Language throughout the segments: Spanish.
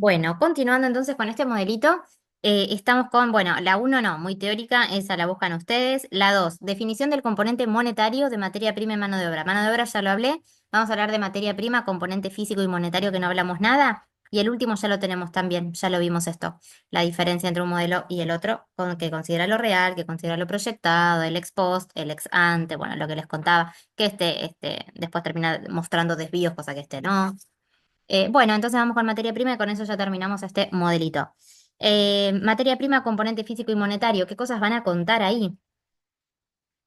Bueno, continuando entonces con este modelito, estamos con, bueno, la uno no, muy teórica, esa la buscan ustedes. La 2, definición del componente monetario de materia prima y mano de obra. Mano de obra ya lo hablé, vamos a hablar de materia prima, componente físico y monetario que no hablamos nada. Y el último ya lo tenemos también, ya lo vimos esto, la diferencia entre un modelo y el otro, con que considera lo real, que considera lo proyectado, el ex post, el ex ante, bueno, lo que les contaba, que después termina mostrando desvíos, cosa que este no. Bueno, entonces vamos con materia prima y con eso ya terminamos este modelito. Materia prima, componente físico y monetario. ¿Qué cosas van a contar ahí?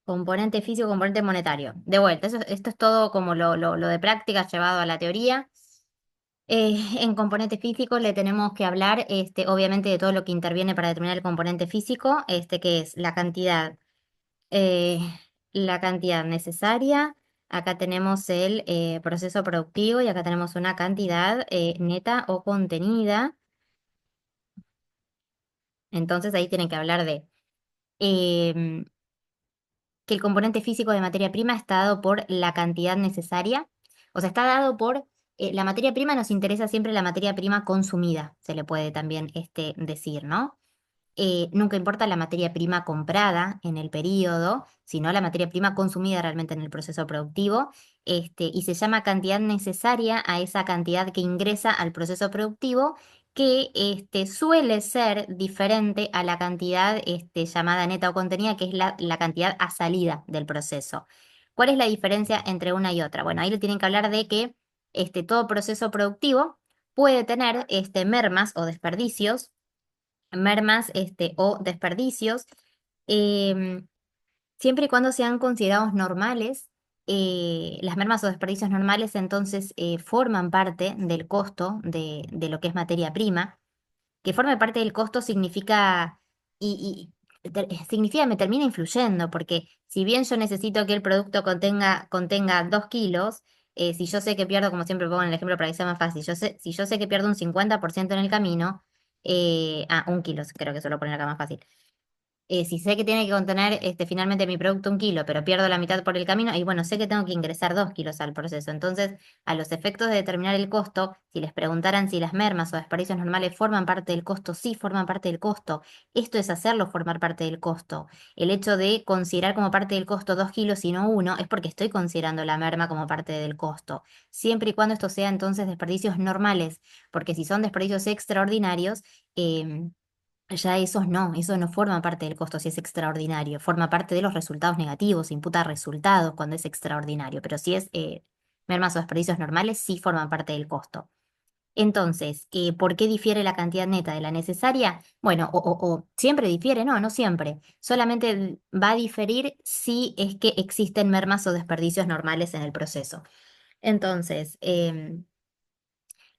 Componente físico, componente monetario. De vuelta, esto es todo como lo de práctica llevado a la teoría. En componente físico le tenemos que hablar, obviamente, de todo lo que interviene para determinar el componente físico, que es eh, la cantidad necesaria. Acá tenemos el proceso productivo y acá tenemos una cantidad neta o contenida. Entonces ahí tienen que hablar de em, que el componente físico de materia prima está dado por la cantidad necesaria. O sea, está dado por la materia prima, nos interesa siempre la materia prima consumida, se le puede también decir, ¿no? Nunca importa la materia prima comprada en el periodo, sino la materia prima consumida realmente en el proceso productivo, y se llama cantidad necesaria a esa cantidad que ingresa al proceso productivo, que suele ser diferente a la cantidad llamada neta o contenida, que es la cantidad a salida del proceso. ¿Cuál es la diferencia entre una y otra? Bueno, ahí le tienen que hablar de que todo proceso productivo puede tener mermas o desperdicios o desperdicios, em, siempre y cuando sean considerados normales. Las mermas o desperdicios normales entonces forman parte del costo de lo que es materia prima. Que forme parte del costo significa, significa me termina influyendo, porque si bien yo necesito que el producto contenga 2 kilos, si yo sé que pierdo, como siempre pongo en el ejemplo para que sea más fácil, si yo sé que pierdo un 50% en el camino, 1 kilo, creo que suelo poner acá más fácil. Si sé que tiene que contener finalmente mi producto 1 kilo, pero pierdo la mitad por el camino, y bueno, sé que tengo que ingresar 2 kilos al proceso. Entonces, a los efectos de determinar el costo, si les preguntaran si las mermas o desperdicios normales forman parte del costo, sí forman parte del costo. Esto es hacerlo formar parte del costo. El hecho de considerar como parte del costo 2 kilos y no uno, es porque estoy considerando la merma como parte del costo. Siempre y cuando esto sea entonces desperdicios normales, porque si son desperdicios extraordinarios, em, ya eso no forma parte del costo si es extraordinario, forma parte de los resultados negativos, se imputa resultados cuando es extraordinario, pero si es mermas o desperdicios normales, sí forman parte del costo. Entonces, ¿por qué difiere la cantidad neta de la necesaria? Bueno, o siempre difiere, no, no siempre. Solamente va a diferir si es que existen mermas o desperdicios normales en el proceso. Entonces,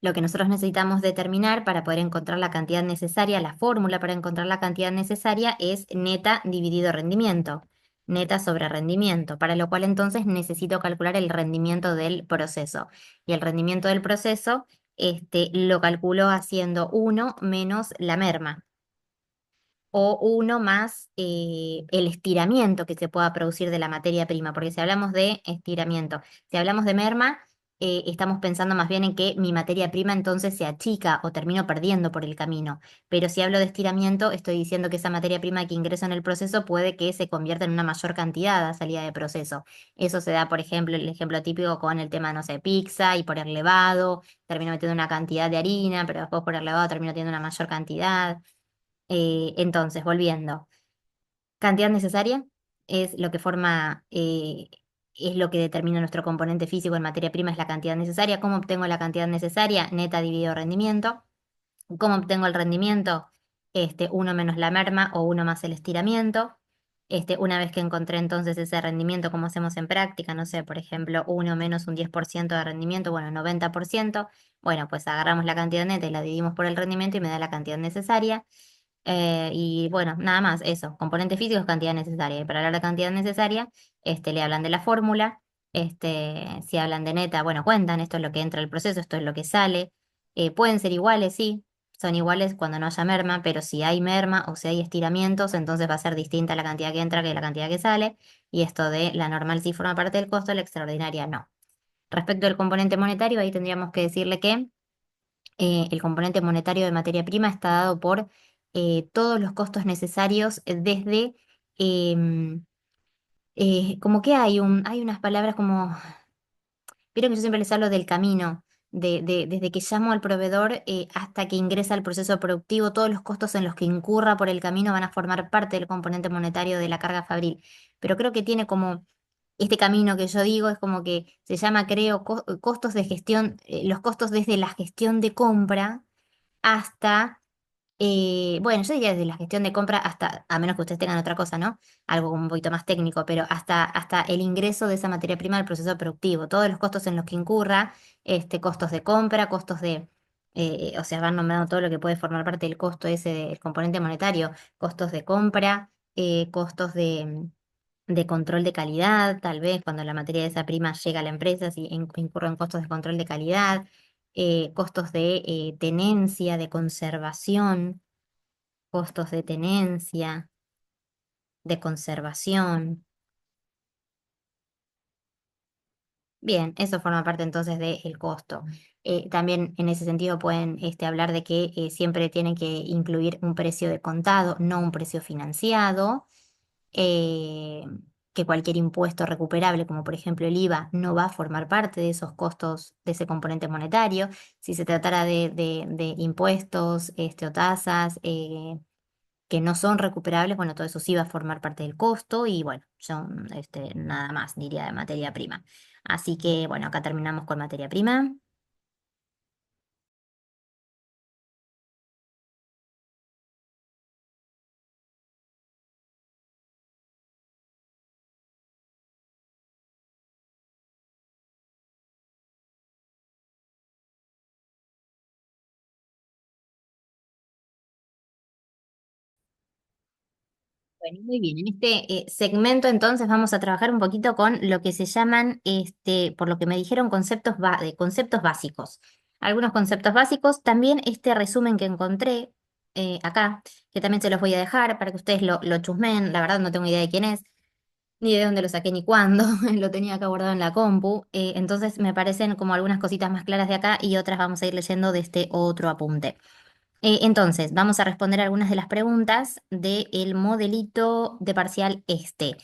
lo que nosotros necesitamos determinar para poder encontrar la cantidad necesaria, la fórmula para encontrar la cantidad necesaria es neta dividido rendimiento, neta sobre rendimiento, para lo cual entonces necesito calcular el rendimiento del proceso. Y el rendimiento del proceso lo calculo haciendo uno menos la merma o uno más el estiramiento que se pueda producir de la materia prima, porque si hablamos de estiramiento, si hablamos de merma, estamos pensando más bien en que mi materia prima entonces se achica o termino perdiendo por el camino, pero si hablo de estiramiento, estoy diciendo que esa materia prima que ingreso en el proceso puede que se convierta en una mayor cantidad a salida de proceso. Eso se da, por ejemplo, el ejemplo típico con el tema, no sé, pizza y por el levado, termino metiendo una cantidad de harina, pero después por el levado termino teniendo una mayor cantidad. Entonces, volviendo, cantidad necesaria es lo que es lo que determina nuestro componente físico en materia prima, es la cantidad necesaria. ¿Cómo obtengo la cantidad necesaria? Neta dividido rendimiento. ¿Cómo obtengo el rendimiento? Uno menos la merma o uno más el estiramiento. Una vez que encontré entonces ese rendimiento, como hacemos en práctica, no sé, por ejemplo, uno menos un 10% de rendimiento, bueno, 90%. Bueno, pues agarramos la cantidad neta y la dividimos por el rendimiento y me da la cantidad necesaria. Y bueno, nada más, eso, componentes físicos, cantidad necesaria. Y para hablar de cantidad necesaria, le hablan de la fórmula. Si hablan de neta, bueno, cuentan, esto es lo que entra al proceso, esto es lo que sale. Pueden ser iguales, sí, son iguales cuando no haya merma, pero si hay merma o si hay estiramientos, entonces va a ser distinta la cantidad que entra que la cantidad que sale. Y esto de la normal sí forma parte del costo, la extraordinaria no. Respecto al componente monetario, ahí tendríamos que decirle que El componente monetario de materia prima está dado por todos los costos necesarios desde, em, como que hay unas palabras como, vieron que yo siempre les hablo del camino, desde que llamo al proveedor hasta que ingresa al proceso productivo, todos los costos en los que incurra por el camino van a formar parte del componente monetario de la carga fabril. Pero creo que tiene como este camino que yo digo, es como que se llama, creo, costos de gestión, los costos desde la gestión de compra hasta bueno, yo diría desde la gestión de compra hasta, a menos que ustedes tengan otra cosa, ¿no? Algo como un poquito más técnico, pero hasta el ingreso de esa materia prima al proceso productivo, todos los costos en los que incurra, costos de compra, costos de, o sea, van nombrando todo lo que puede formar parte del costo ese del componente monetario, costos de compra, costos de control de calidad, tal vez cuando la materia de esa prima llega a la empresa, si incurre en costos de control de calidad, costos de tenencia, de conservación, costos de tenencia, de conservación. Bien, eso forma parte entonces del costo. También en ese sentido pueden hablar de que siempre tienen que incluir un precio de contado, no un precio financiado, eh, que cualquier impuesto recuperable, como por ejemplo el IVA, no va a formar parte de esos costos de ese componente monetario. Si se tratara de impuestos o tasas, que no son recuperables, bueno, todo eso sí va a formar parte del costo y bueno, yo nada más diría de materia prima. Así que bueno, acá terminamos con materia prima. Bueno, muy bien. En este segmento entonces vamos a trabajar un poquito con lo que se llaman, por lo que me dijeron, conceptos básicos. Algunos conceptos básicos, también este resumen que encontré acá, que también se los voy a dejar para que ustedes lo chusmen. La verdad no tengo idea de quién es, ni de dónde lo saqué, ni cuándo. Lo tenía acá guardado en la compu. Entonces me parecen como algunas cositas más claras de acá y otras vamos a ir leyendo de este otro apunte. Entonces, vamos a responder algunas de las preguntas del modelito de parcial este.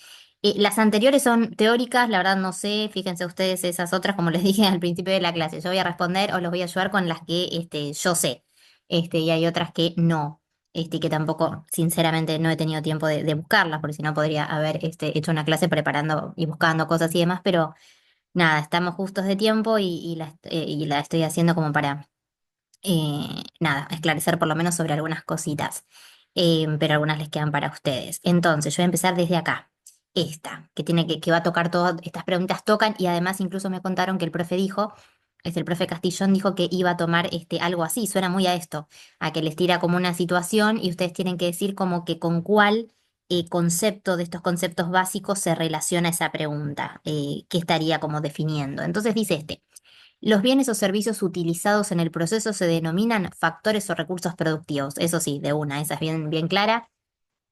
Las anteriores son teóricas, la verdad no sé, fíjense ustedes esas otras, como les dije al principio de la clase. Yo voy a responder o los voy a ayudar con las que yo sé, y hay otras que no, que tampoco, sinceramente, no he tenido tiempo de buscarlas, porque si no podría haber hecho una clase preparando y buscando cosas y demás, pero nada, estamos justos de tiempo y la estoy haciendo como para nada, esclarecer por lo menos sobre algunas cositas, pero algunas les quedan para ustedes. Entonces, yo voy a empezar desde acá. Esta, que va a tocar todas, estas preguntas tocan y además incluso me contaron que el profe dijo, el profe Castillón dijo que iba a tomar algo así, suena muy a esto, a que les tira como una situación y ustedes tienen que decir como que con cuál concepto de estos conceptos básicos se relaciona esa pregunta, que estaría como definiendo. Entonces dice los bienes o servicios utilizados en el proceso se denominan factores o recursos productivos. Eso sí, de una, esa es bien, bien clara.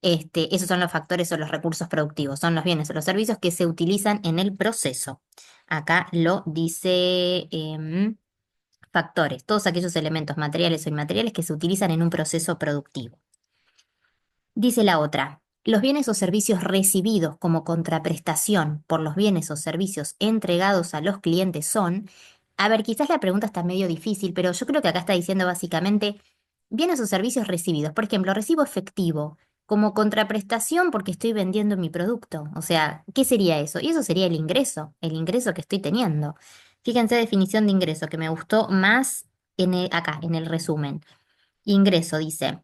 Esos son los factores o los recursos productivos. Son los bienes o los servicios que se utilizan en el proceso. Acá lo dice factores, todos aquellos elementos materiales o inmateriales que se utilizan en un proceso productivo. Dice la otra, los bienes o servicios recibidos como contraprestación por los bienes o servicios entregados a los clientes son, a ver, quizás la pregunta está medio difícil, pero yo creo que acá está diciendo básicamente bienes o servicios recibidos. Por ejemplo, recibo efectivo como contraprestación porque estoy vendiendo mi producto. O sea, ¿qué sería eso? Y eso sería el ingreso que estoy teniendo. Fíjense definición de ingreso, que me gustó más acá, en el resumen. Ingreso, dice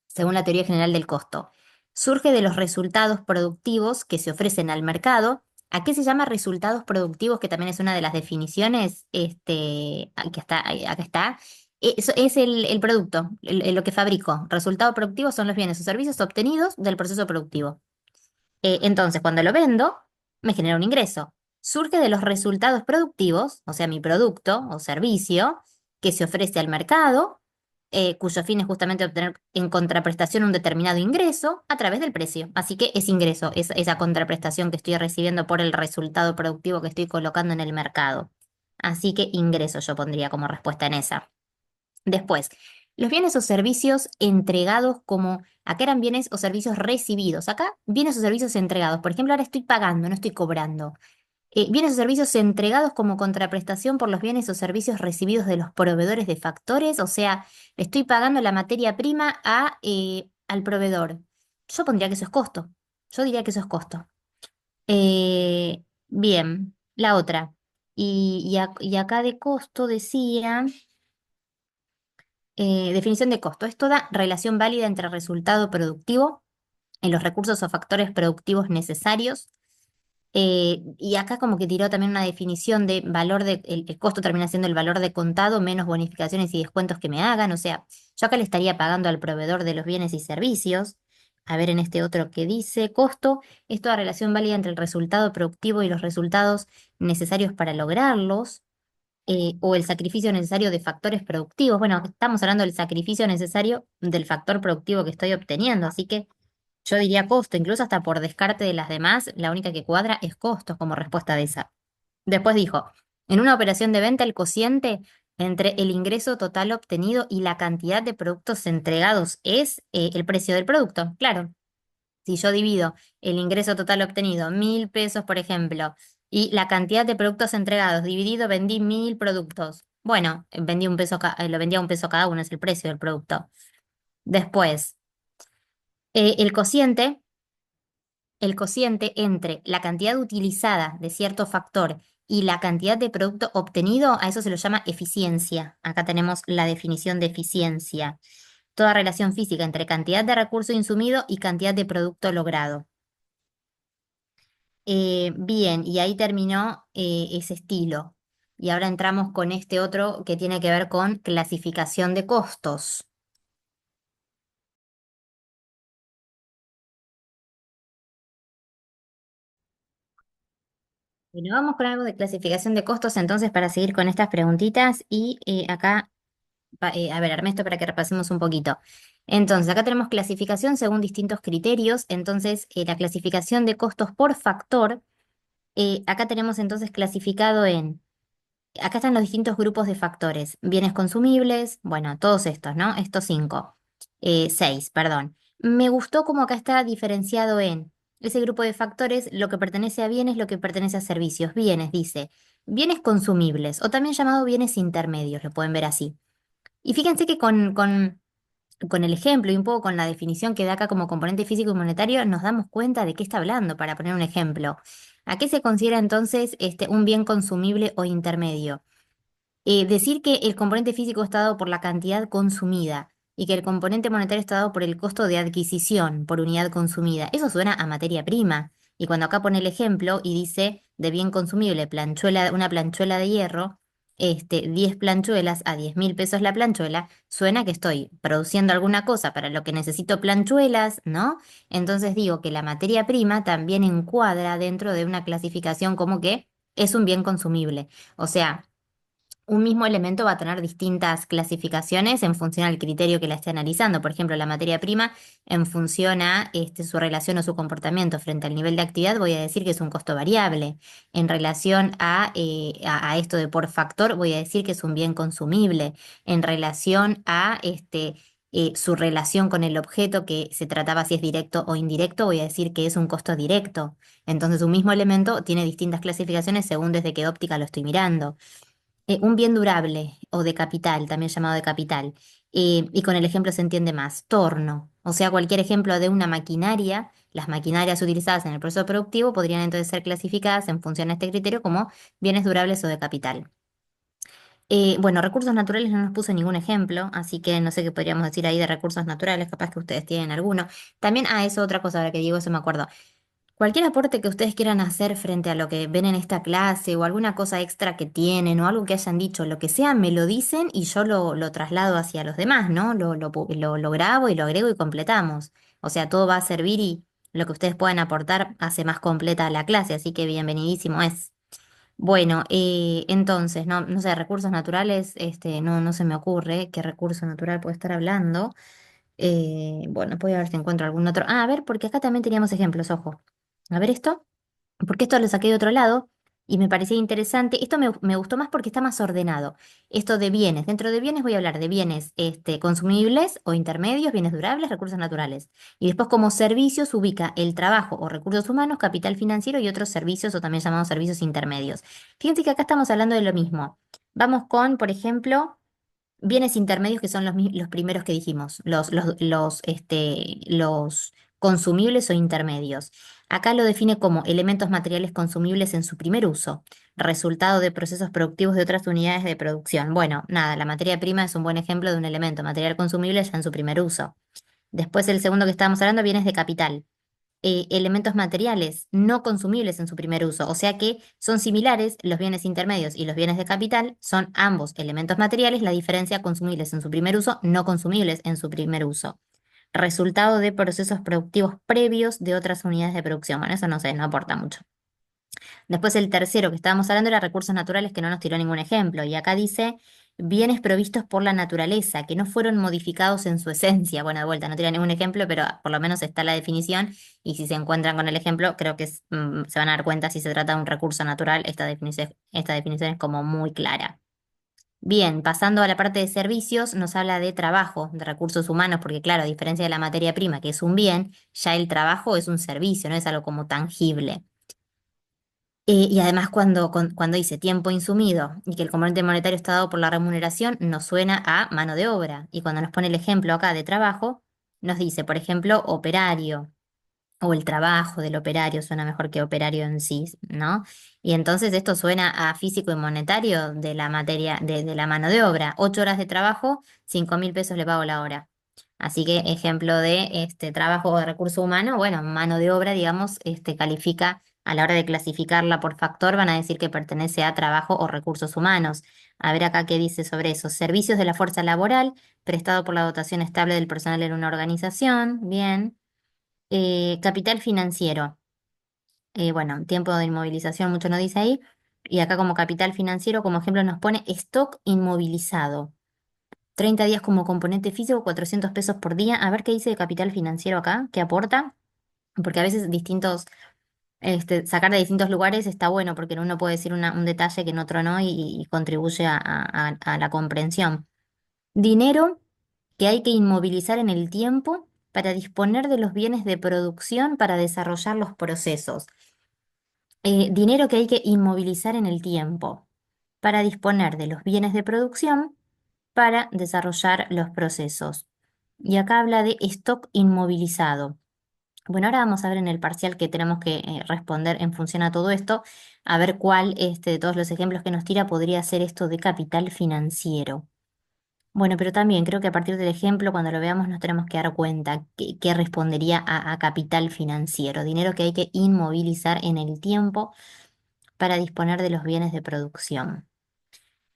según la teoría general del costo. Surge de los resultados productivos que se ofrecen al mercado. ¿A qué se llama resultados productivos? Que también es una de las definiciones, aquí está, acá está. Eso es el producto, lo que fabrico. Resultados productivos son los bienes o servicios obtenidos del proceso productivo. Entonces, cuando lo vendo, me genera un ingreso. Surge de los resultados productivos, o sea, mi producto o servicio, que se ofrece al mercado, cuyo fin es justamente obtener en contraprestación un determinado ingreso a través del precio. Así que es ingreso, es esa contraprestación que estoy recibiendo por el resultado productivo que estoy colocando en el mercado. Así que ingreso yo pondría como respuesta en esa. Después, los bienes o servicios entregados como, acá eran bienes o servicios recibidos, acá bienes o servicios entregados. Por ejemplo, ahora estoy pagando, no estoy cobrando. Bienes o servicios entregados como contraprestación por los bienes o servicios recibidos de los proveedores de factores, o sea, le estoy pagando la materia prima al proveedor. Yo pondría que eso es costo. Yo diría que eso es costo. Bien, la otra. Y acá de costo decía, definición de costo. Es toda relación válida entre resultado productivo y los recursos o factores productivos necesarios. Y acá como que tiró también una definición de valor el costo termina siendo el valor de contado menos bonificaciones y descuentos que me hagan. O sea, yo acá le estaría pagando al proveedor de los bienes y servicios. A ver en este otro que dice, costo es toda relación válida entre el resultado productivo y los resultados necesarios para lograrlos, o el sacrificio necesario de factores productivos. Bueno, estamos hablando del sacrificio necesario del factor productivo que estoy obteniendo, así que yo diría costo, incluso hasta por descarte de las demás, la única que cuadra es costo como respuesta de esa. Después dijo, en una operación de venta el cociente entre el ingreso total obtenido y la cantidad de productos entregados es el precio del producto. Claro, si yo divido el ingreso total obtenido, 1.000 pesos, por ejemplo, y la cantidad de productos entregados dividido, vendí 1.000 productos. Bueno, vendí un peso, lo vendía a un peso cada uno, es el precio del producto. Después, el cociente. El cociente entre la cantidad utilizada de cierto factor y la cantidad de producto obtenido, a eso se lo llama eficiencia. Acá tenemos la definición de eficiencia. Toda relación física entre cantidad de recurso insumido y cantidad de producto logrado. Bien, y ahí terminó ese estilo. Y ahora entramos con este otro que tiene que ver con clasificación de costos. Bueno, vamos con algo de clasificación de costos entonces para seguir con estas preguntitas y acá a ver, Ernesto, para que repasemos un poquito. Entonces, acá tenemos clasificación según distintos criterios. Entonces, la clasificación de costos por factor, acá tenemos entonces clasificado acá están los distintos grupos de factores. Bienes consumibles, bueno, todos estos, ¿no? Estos cinco, seis, perdón. Me gustó como acá está diferenciado en ese grupo de factores, lo que pertenece a bienes, lo que pertenece a servicios. Bienes, dice, bienes consumibles o también llamado bienes intermedios, lo pueden ver así. Y fíjense que con el ejemplo y un poco con la definición que da acá como componente físico y monetario, nos damos cuenta de qué está hablando, para poner un ejemplo. ¿A qué se considera entonces un bien consumible o intermedio? Decir que el componente físico está dado por la cantidad consumida y que el componente monetario está dado por el costo de adquisición por unidad consumida. Eso suena a materia prima. Y cuando acá pone el ejemplo y dice de bien consumible, una planchuela de hierro, 10 planchuelas a 10.000 pesos la planchuela, suena que estoy produciendo alguna cosa para lo que necesito planchuelas, ¿no? Entonces digo que la materia prima también encuadra dentro de una clasificación como que es un bien consumible. O sea, un mismo elemento va a tener distintas clasificaciones en función al criterio que la esté analizando. Por ejemplo, la materia prima, en función a su relación o su comportamiento frente al nivel de actividad, voy a decir que es un costo variable. En relación a esto de por factor, voy a decir que es un bien consumible. En relación a su relación con el objeto que se trataba si es directo o indirecto, voy a decir que es un costo directo. Entonces, un mismo elemento tiene distintas clasificaciones según desde qué óptica lo estoy mirando. Un bien durable o de capital, también llamado de capital. Y con el ejemplo se entiende más. Torno, o sea, cualquier ejemplo de una maquinaria, las maquinarias utilizadas en el proceso productivo podrían entonces ser clasificadas en función a este criterio como bienes durables o de capital. Bueno, recursos naturales no nos puso ningún ejemplo, así que no sé qué podríamos decir ahí de recursos naturales, capaz que ustedes tienen alguno. También, eso otra cosa, ahora que digo eso me acuerdo. Cualquier aporte que ustedes quieran hacer frente a lo que ven en esta clase o alguna cosa extra que tienen o algo que hayan dicho, lo que sea, me lo dicen y yo lo traslado hacia los demás, ¿no? Lo grabo y lo agrego y completamos. O sea, todo va a servir y lo que ustedes puedan aportar hace más completa la clase, así que bienvenidísimo es. Bueno, entonces, no sé, recursos naturales, no se me ocurre qué recurso natural puede estar hablando. Bueno, voy a ver si encuentro algún otro. A ver, porque acá también teníamos ejemplos, ojo. A ver esto, porque esto lo saqué de otro lado. Y me parecía interesante, esto me gustó más porque está más ordenado. Esto de bienes, dentro de bienes voy a hablar de bienes consumibles o intermedios, bienes durables, recursos naturales. Y después como servicios ubica el trabajo o recursos humanos, capital financiero y otros servicios o también llamados servicios intermedios. Fíjense que acá estamos hablando de lo mismo. Vamos con, por ejemplo, bienes intermedios que son los primeros que dijimos, los consumibles o intermedios. Acá lo define como elementos materiales consumibles en su primer uso, resultado de procesos productivos de otras unidades de producción. Bueno, nada, la materia prima es un buen ejemplo de un elemento material consumible ya en su primer uso. Después el segundo que estábamos hablando, bienes de capital, elementos materiales no consumibles en su primer uso, o sea que son similares los bienes intermedios y los bienes de capital, son ambos elementos materiales, la diferencia consumibles en su primer uso, no consumibles en su primer uso. Resultado de procesos productivos previos de otras unidades de producción. Bueno, eso no sé, no aporta mucho. Después el tercero que estábamos hablando era recursos naturales, que no nos tiró ningún ejemplo. Y acá dice bienes provistos por la naturaleza, que no fueron modificados en su esencia. Bueno, de vuelta, no tira ningún ejemplo, pero por lo menos está la definición. Y si se encuentran con el ejemplo, creo que se van a dar cuenta si se trata de un recurso natural. Esta definición es como muy clara. Bien, pasando a la parte de servicios, nos habla de trabajo, de recursos humanos, porque claro, a diferencia de la materia prima, que es un bien, ya el trabajo es un servicio, no es algo como tangible. Y además cuando dice tiempo insumido y que el componente monetario está dado por la remuneración, nos suena a mano de obra. Y cuando nos pone el ejemplo acá de trabajo, nos dice, por ejemplo, operario o el trabajo del operario, suena mejor que operario en sí, ¿no? Y entonces esto suena a físico y monetario de la materia, de la mano de obra. 8 horas de trabajo, 5.000 pesos le pago la hora. Así que ejemplo de trabajo de recurso humano, bueno, mano de obra, digamos, califica a la hora de clasificarla por factor, van a decir que pertenece a trabajo o recursos humanos. A ver acá qué dice sobre eso. Servicios de la fuerza laboral, prestado por la dotación estable del personal en una organización. Bien. Capital financiero. Bueno, tiempo de inmovilización, mucho no dice ahí. Y acá como capital financiero, como ejemplo, nos pone stock inmovilizado. 30 días como componente físico, 400 pesos por día. A ver qué dice de capital financiero acá, qué aporta. Porque a veces sacar de distintos lugares está bueno, porque en uno puede decir un detalle que en otro no y contribuye a la comprensión. Dinero que hay que inmovilizar en el tiempo para disponer de los bienes de producción para desarrollar los procesos. Dinero que hay que inmovilizar en el tiempo para disponer de los bienes de producción para desarrollar los procesos. Y acá habla de stock inmovilizado. Bueno, ahora vamos a ver en el parcial que tenemos que responder en función a todo esto, a ver cuál de todos los ejemplos que nos tira podría ser esto de capital financiero. Bueno, pero también creo que a partir del ejemplo, cuando lo veamos, nos tenemos que dar cuenta que respondería a capital financiero, dinero que hay que inmovilizar en el tiempo para disponer de los bienes de producción.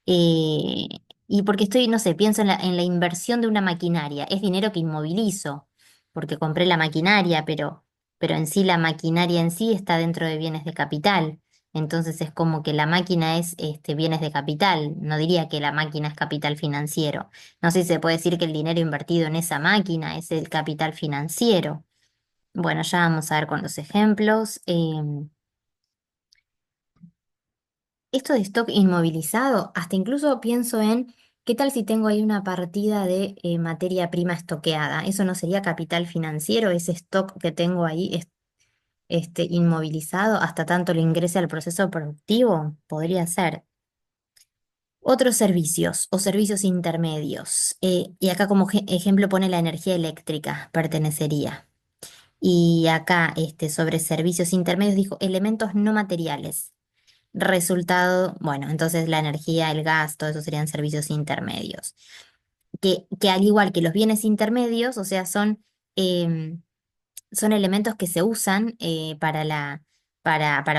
Eh, y porque estoy, no sé, pienso en la inversión de una maquinaria. Es dinero que inmovilizo, porque compré la maquinaria, pero en sí la maquinaria en sí está dentro de bienes de capital. Entonces es como que la máquina es bienes de capital. No diría que la máquina es capital financiero. No sé si se puede decir que el dinero invertido en esa máquina es el capital financiero. Bueno, ya vamos a ver con los ejemplos. Esto de stock inmovilizado, hasta incluso pienso en qué tal si tengo ahí una partida de materia prima estoqueada. ¿Eso no sería capital financiero? Ese stock que tengo ahí inmovilizado hasta tanto lo ingrese al proceso productivo, podría ser. Otros servicios o servicios intermedios. Y acá como ejemplo pone la energía eléctrica, pertenecería. Y acá sobre servicios intermedios dijo elementos no materiales. Resultado, bueno, entonces la energía, el gas, todo eso serían servicios intermedios. Que al igual que los bienes intermedios, o sea, em, son elementos que se usan para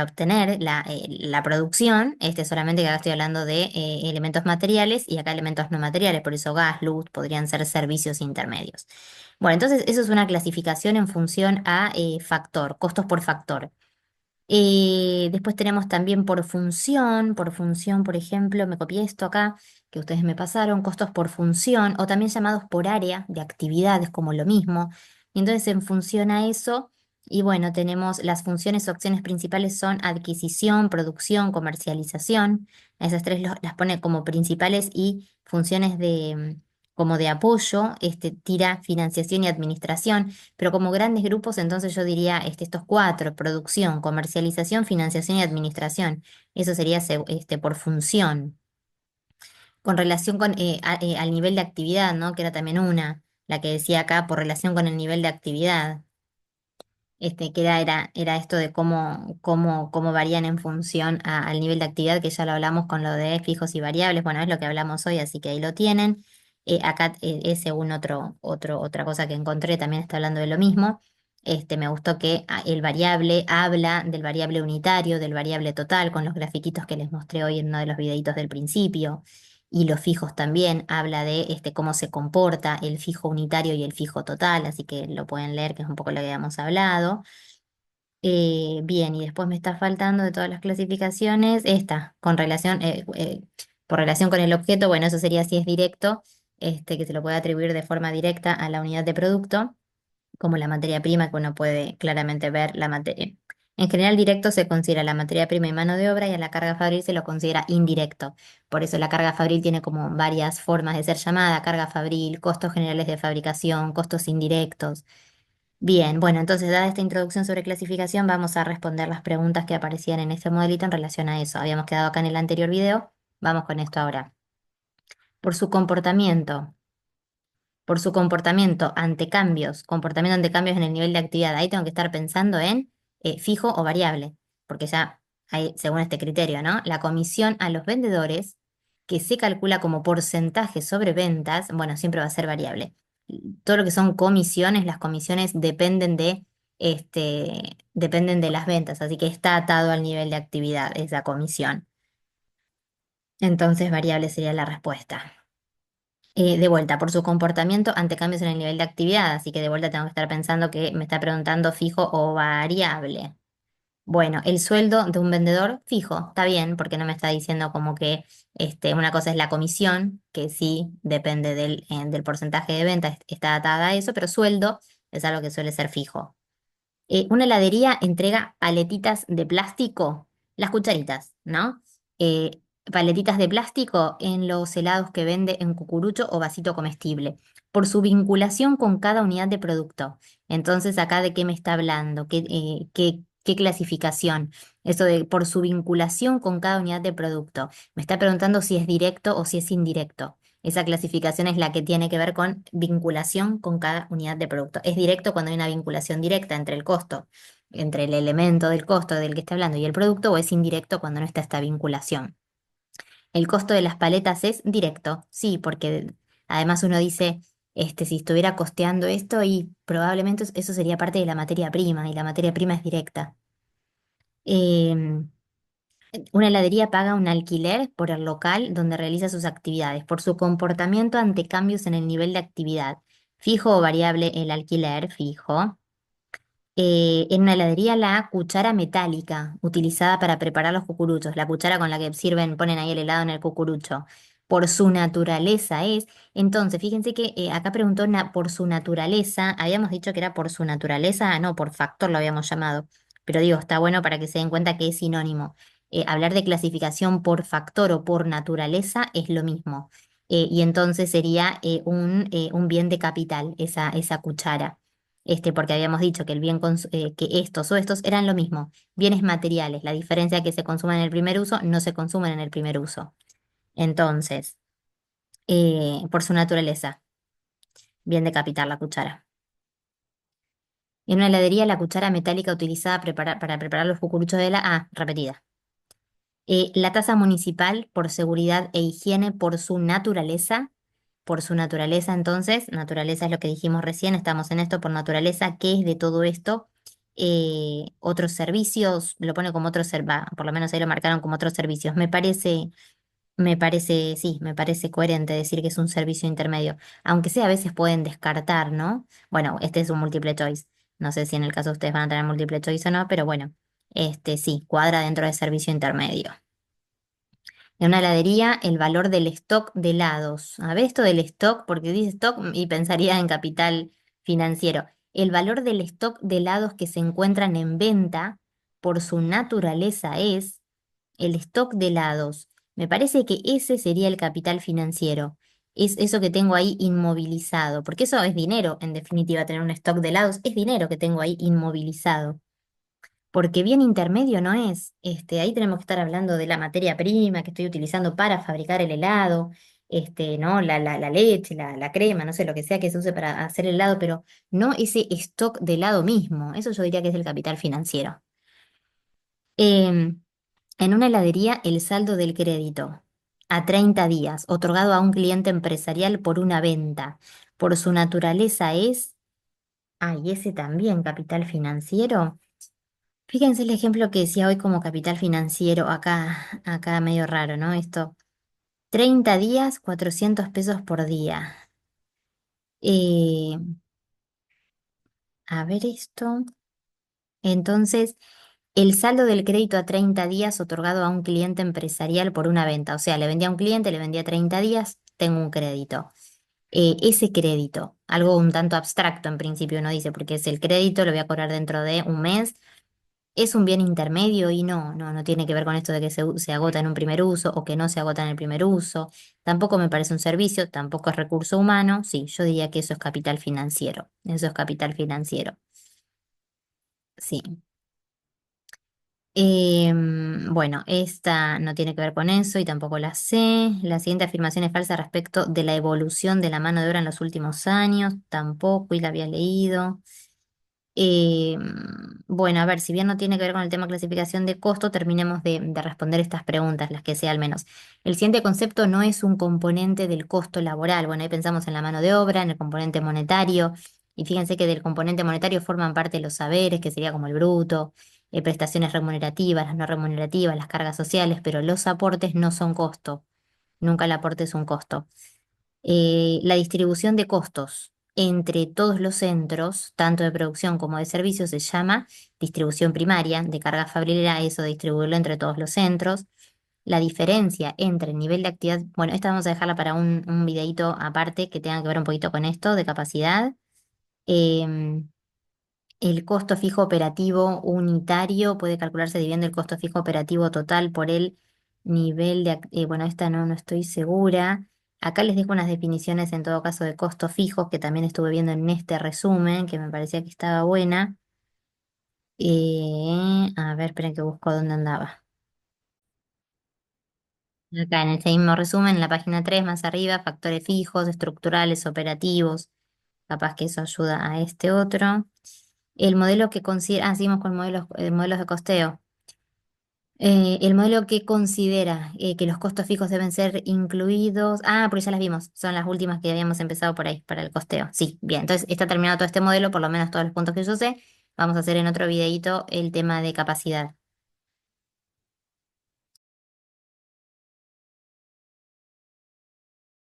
obtener la producción, solamente que acá estoy hablando de elementos materiales y acá elementos no materiales, por eso gas, luz podrían ser servicios intermedios. Bueno, entonces eso es una clasificación en función a factor, costos por factor. Después tenemos también por función, por ejemplo, me copié esto acá, que ustedes me pasaron, costos por función, o también llamados por área de actividades, como lo mismo. Y entonces, en función a eso, Y bueno, tenemos las funciones o acciones principales son adquisición, producción, comercialización. Esas tres las pone como principales y funciones como de apoyo, tira financiación y administración, pero como grandes grupos, entonces yo diría estos cuatro: producción, comercialización, financiación y administración. Eso sería por función. Con relación al nivel de actividad, ¿no? Que era también la que decía acá, por relación con el nivel de actividad, que era esto de cómo varían en función al nivel de actividad, que ya lo hablamos con lo de fijos y variables. Bueno, es lo que hablamos hoy, así que ahí lo tienen. Acá es según otra cosa que encontré, también está hablando de lo mismo. Me gustó que el variable habla del variable unitario, del variable total, con los grafiquitos que les mostré hoy en uno de los videitos del principio. Y los fijos también habla de cómo se comporta el fijo unitario y el fijo total, así que lo pueden leer, que es un poco lo que habíamos hablado. Bien, y después me está faltando de todas las clasificaciones esta, por relación con el objeto. Bueno, eso sería si es directo, que se lo puede atribuir de forma directa a la unidad de producto, como la materia prima, que uno puede claramente ver la materia. En general, directo se considera la materia prima y mano de obra, y a la carga fabril se lo considera indirecto. Por eso la carga fabril tiene como varias formas de ser llamada: carga fabril, costos generales de fabricación, costos indirectos. Bien, bueno, entonces dada esta introducción sobre clasificación, vamos a responder las preguntas que aparecían en este modelito en relación a eso. Habíamos quedado acá en el anterior video, vamos con esto ahora. Por su comportamiento comportamiento ante cambios en el nivel de actividad. Ahí tengo que estar pensando en fijo o variable, porque ya hay, según este criterio, ¿no? La comisión a los vendedores, que se calcula como porcentaje sobre ventas, bueno, siempre va a ser variable. Todo lo que son comisiones, las comisiones dependen de las ventas, así que está atado al nivel de actividad esa comisión. Entonces, variable sería la respuesta. De vuelta, por su comportamiento ante cambios en el nivel de actividad, así que de vuelta tengo que estar pensando que me está preguntando fijo o variable. Bueno, el sueldo de un vendedor fijo, está bien, porque no me está diciendo como que una cosa es la comisión, que sí depende del porcentaje de venta, está atada a eso, pero sueldo es algo que suele ser fijo. Una heladería entrega paletitas de plástico, las cucharitas, ¿no? Paletitas de plástico en los helados que vende en cucurucho o vasito comestible, por su vinculación con cada unidad de producto. Entonces, acá de qué me está hablando, qué clasificación. Eso de por su vinculación con cada unidad de producto. Me está preguntando si es directo o si es indirecto. Esa clasificación es la que tiene que ver con vinculación con cada unidad de producto. Es directo cuando hay una vinculación directa entre el costo, entre el elemento del costo del que está hablando y el producto, o es indirecto cuando no está esta vinculación. El costo de las paletas es directo, sí, porque además uno dice, si estuviera costeando esto, y probablemente eso sería parte de la materia prima, y la materia prima es directa. Em, una heladería paga un alquiler por el local donde realiza sus actividades, por su comportamiento ante cambios en el nivel de actividad. Fijo o variable el alquiler, fijo. En una heladería, la cuchara metálica utilizada para preparar los cucuruchos, la cuchara con la que ponen ahí el helado en el cucurucho, por su naturaleza es. Entonces, fíjense que acá preguntó por su naturaleza, habíamos dicho que era por su naturaleza, no, por factor lo habíamos llamado, pero digo, está bueno para que se den cuenta que es sinónimo. Hablar de clasificación por factor o por naturaleza es lo mismo. Y entonces sería un bien de capital, esa cuchara, porque habíamos dicho que que estos o estos eran lo mismo, bienes materiales. La diferencia es que se consumen en el primer uso, no se consumen en el primer uso. Entonces, por su naturaleza, bien de capital la cuchara. En una heladería, la cuchara metálica utilizada para preparar los cucuruchos de repetida. La tasa municipal, por seguridad e higiene, por su naturaleza, entonces, naturaleza es lo que dijimos recién, estamos en esto por naturaleza. ¿Qué es de todo esto? Otros servicios, lo pone como otros, por lo menos ahí lo marcaron como otros servicios. Sí, me parece coherente decir que es un servicio intermedio, aunque sí a veces pueden descartar, ¿no? Bueno, este es un multiple choice. No sé si en el caso ustedes van a tener multiple choice o no, pero bueno, sí, cuadra dentro de servicio intermedio. En una heladería, el valor del stock de helados. A ver esto del stock, porque dice stock y pensaría en capital financiero. el valor del stock de helados que se encuentran en venta por su naturaleza es el stock de helados. Me parece que ese sería el capital financiero. Es eso que tengo ahí inmovilizado, porque eso es dinero, en definitiva, tener un stock de helados es dinero que tengo ahí inmovilizado. Porque bien intermedio no es. Ahí tenemos que estar hablando de la materia prima que estoy utilizando para fabricar el helado, ¿no? La leche, la crema, no sé, lo que sea que se use para hacer el helado, pero no ese stock de helado mismo. Eso yo diría que es el capital financiero. Em, en una heladería, el saldo del crédito a 30 días, otorgado a un cliente empresarial por una venta, por su naturaleza es, y ese también, capital financiero. Fíjense el ejemplo que decía hoy como capital financiero, acá medio raro, ¿no? Esto, 30 días, 400 pesos por día. Eh, a ver esto. Entonces, el saldo del crédito a 30 días otorgado a un cliente empresarial por una venta. O sea, le vendía a un cliente, le vendía 30 días, tengo un crédito. Ese crédito, algo un tanto abstracto en principio uno dice, porque es el crédito, lo voy a cobrar dentro de un mes. Es un bien intermedio y no tiene que ver con esto de que se agota en un primer uso o que no se agota en el primer uso. Tampoco me parece un servicio, tampoco es recurso humano. Sí, yo diría que eso es capital financiero. Eso es capital financiero. Sí. Bueno, esta no tiene que ver con eso y tampoco la sé. La siguiente afirmación es falsa respecto de la evolución de la mano de obra en los últimos años. Tampoco, y la había leído. Eh, bueno, a ver, si bien no tiene que ver con el tema clasificación de costo, terminemos de responder estas preguntas, las que sea al menos. El siguiente concepto no es un componente del costo laboral. Bueno, ahí pensamos en la mano de obra, en el componente monetario, y fíjense que del componente monetario forman parte los saberes, que sería como el bruto, prestaciones remunerativas, las no remunerativas, las cargas sociales, pero los aportes no son costo. Nunca el aporte es un costo. La distribución de costos entre todos los centros, tanto de producción como de servicios, se llama distribución primaria de carga fabril, eso de distribuirlo entre todos los centros. La diferencia entre el nivel de actividad, bueno, esta vamos a dejarla para un videíto aparte que tenga que ver un poquito con esto de capacidad. Em, el costo fijo operativo unitario puede calcularse dividiendo el costo fijo operativo total por el nivel bueno, esta no estoy segura. Acá les dejo unas definiciones en todo caso de costos fijos que también estuve viendo en este resumen, que me parecía que estaba buena. A ver, esperen que busco dónde andaba. Acá en ese mismo resumen, en la página 3 más arriba, factores fijos, estructurales, operativos. Capaz que eso ayuda a este otro. El modelo que considera, seguimos con modelos de costeo. El modelo que considera que los costos fijos deben ser incluidos. Porque ya las vimos, son las últimas que habíamos empezado por ahí, para el costeo. Sí, bien, entonces está terminado todo este modelo, por lo menos todos los puntos que yo sé. Vamos a hacer en otro videíto el tema de capacidad.